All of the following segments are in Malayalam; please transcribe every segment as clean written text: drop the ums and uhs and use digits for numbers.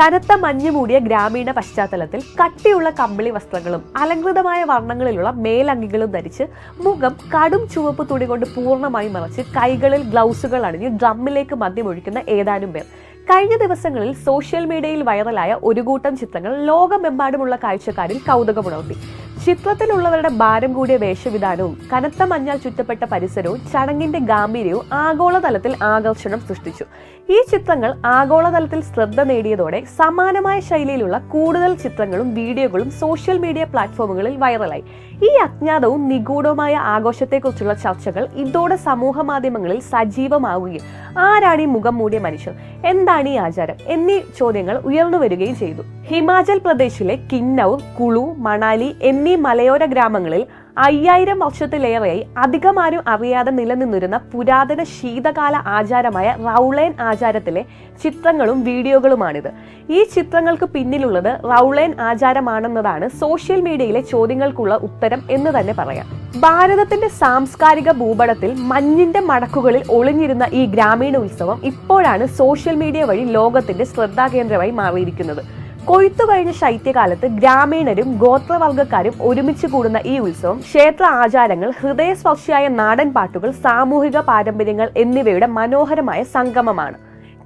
കനത്ത മഞ്ഞ് മൂടിയ ഗ്രാമീണ പശ്ചാത്തലത്തിൽ കട്ടിയുള്ള കമ്പിളി വസ്ത്രങ്ങളും അലങ്കൃതമായ വർണ്ണങ്ങളിലുള്ള മേലങ്കികളും ധരിച്ച് മുഖം കടും ചുവപ്പ് തുണി കൊണ്ട് പൂർണ്ണമായി മറച്ച് കൈകളിൽ ഗ്ലൗസുകൾ അണിഞ്ഞ് ഡ്രമ്മിലേക്ക് മദ്യമൊഴിക്കുന്ന ഏതാനും പേർ. കഴിഞ്ഞ ദിവസങ്ങളിൽ സോഷ്യൽ മീഡിയയിൽ വൈറലായ ഒരു കൂട്ടം ചിത്രങ്ങൾ ലോകമെമ്പാടുമുള്ള കാഴ്ചക്കാരിൽ കൗതുകമുണർത്തി. ചിത്രത്തിലുള്ളവരുടെ ഭാരം കൂടിയ വേഷവിധാനവും കനത്ത മഞ്ഞാൽ ചുറ്റപ്പെട്ട പരിസരവും ചടങ്ങിന്റെ ഗാംഭീര്യവും ആഗോളതലത്തിൽ ആകർഷണം സൃഷ്ടിച്ചു. ഈ ചിത്രങ്ങൾ ആഗോളതലത്തിൽ ശ്രദ്ധ നേടിയതോടെ സമാനമായ ശൈലിയിലുള്ള കൂടുതൽ ചിത്രങ്ങളും വീഡിയോകളും സോഷ്യൽ മീഡിയ പ്ലാറ്റ്ഫോമുകളിൽ വൈറലായി. ഈ അജ്ഞാതവും നിഗൂഢവുമായ ആഘോഷത്തെക്കുറിച്ചുള്ള ചർച്ചകൾ ഇതോടെ സമൂഹ മാധ്യമങ്ങളിൽ സജീവമാവുകയും ആരാണ് ഈ മുഖം മൂടിയ മനുഷ്യർ, എന്താണ് ഈ ആചാരം എന്നീ ചോദ്യങ്ങൾ ഉയർന്നു വരികയും ചെയ്തു. ഹിമാചൽ പ്രദേശിലെ കിന്നൌർ, കുളു, മണാലി എന്നീ മലയോര ഗ്രാമങ്ങളിൽ 5000 വർഷത്തിലേറെയായി അധികമാരും അറിയാതെ നിലനിന്നിരുന്ന പുരാതന ശീതകാല ആചാരമായ റൗളേൻ ആചാരത്തിലെ ചിത്രങ്ങളും വീഡിയോകളുമാണിത്. ഈ ചിത്രങ്ങൾക്ക് പിന്നിലുള്ളത് റൗളേൻ ആചാരമാണെന്നതാണ് സോഷ്യൽ മീഡിയയിലെ ചോദ്യങ്ങൾക്കുള്ള ഉത്തരം എന്ന് തന്നെ പറയാം. ഭാരതത്തിന്റെ സാംസ്കാരിക ഭൂപടത്തിൽ മഞ്ഞിന്റെ മടക്കുകളിൽ ഒളിഞ്ഞിരുന്ന ഈ ഗ്രാമീണ ഉത്സവം ഇപ്പോഴാണ് സോഷ്യൽ മീഡിയ വഴി ലോകത്തിന്റെ ശ്രദ്ധാകേന്ദ്രമായി മാറിയിരിക്കുന്നത്. കൊയ്ത്തു കഴിഞ്ഞ ശൈത്യകാലത്ത് ഗ്രാമീണരും ഗോത്രവർഗക്കാരും ഒരുമിച്ച് കൂടുന്ന ഈ ഉത്സവം ക്ഷേത്ര ആചാരങ്ങൾ, ഹൃദയസ്പർശിയായ നാടൻ പാട്ടുകൾ, സാമൂഹിക പാരമ്പര്യങ്ങൾ എന്നിവയുടെ മനോഹരമായ സംഗമമാണ്.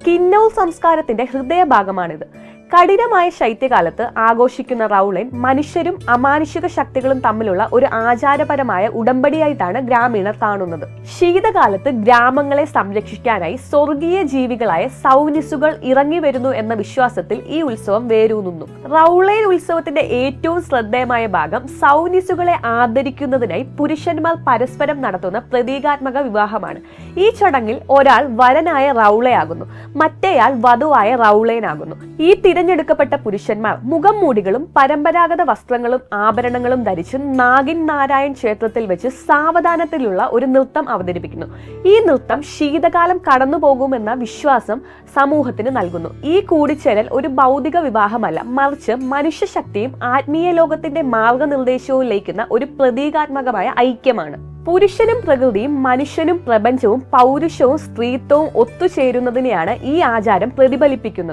കിന്നൌർ സംസ്കാരത്തിന്റെ ഹൃദയഭാഗമാണിത്. കഠിനമായ ശൈത്യകാലത്ത് ആഘോഷിക്കുന്ന റൗളേൻ മനുഷ്യരും അമാനുഷിക ശക്തികളും തമ്മിലുള്ള ഒരു ആചാരപരമായ ഉടമ്പടിയായിട്ടാണ് ഗ്രാമീണർ കാണുന്നത്. ശീതകാലത്ത് ഗ്രാമങ്ങളെ സംരക്ഷിക്കാനായി സ്വർഗീയ ജീവികളായ സൗനിസുകൾ ഇറങ്ങി വരുന്നു എന്ന വിശ്വാസത്തിൽ ഈ ഉത്സവം വേരൂന്നുന്നു. റൗളേൻ ഉത്സവത്തിന്റെ ഏറ്റവും ശ്രദ്ധേയമായ ഭാഗം സൗനിസുകളെ ആദരിക്കുന്നതിനായി പുരുഷന്മാർ പരസ്പരം നടത്തുന്ന പ്രതീകാത്മക വിവാഹമാണ്. ഈ ചടങ്ങിൽ ഒരാൾ വരനായ റൗളയാകുന്നു, മറ്റേയാൾ വധുവായ റൗളേനാകുന്നു. ഈ തിരഞ്ഞെടുക്കപ്പെട്ട പുരുഷന്മാർ മുഖം മൂടികളും പരമ്പരാഗത വസ്ത്രങ്ങളും ആഭരണങ്ങളും ധരിച്ച് നാഗിൻ നാരായൺ ക്ഷേത്രത്തിൽ വെച്ച് സാവധാനത്തിലുള്ള ഒരു നൃത്തം അവതരിപ്പിക്കുന്നു. ഈ നൃത്തം ശീതകാലം കടന്നു പോകുമെന്ന വിശ്വാസം സമൂഹത്തിന് നൽകുന്നു. ഈ കൂടിച്ചേരൽ ഒരു ഭൗതിക വിവാഹമല്ല, മറിച്ച് മനുഷ്യശക്തിയും ആത്മീയ ലോകത്തിന്റെ മാർഗനിർദ്ദേശവും ലയിക്കുന്ന ഒരു പ്രതീകാത്മകമായ ഐക്യമാണ്. പുരുഷനും പ്രകൃതിയും മനുഷ്യനും പ്രപഞ്ചവും പൗരുഷവും സ്ത്രീത്വവും ഒത്തുചേരുന്നതിനെയാണ് ഈ ആചാരം പ്രതിഫലിപ്പിക്കുന്നത്.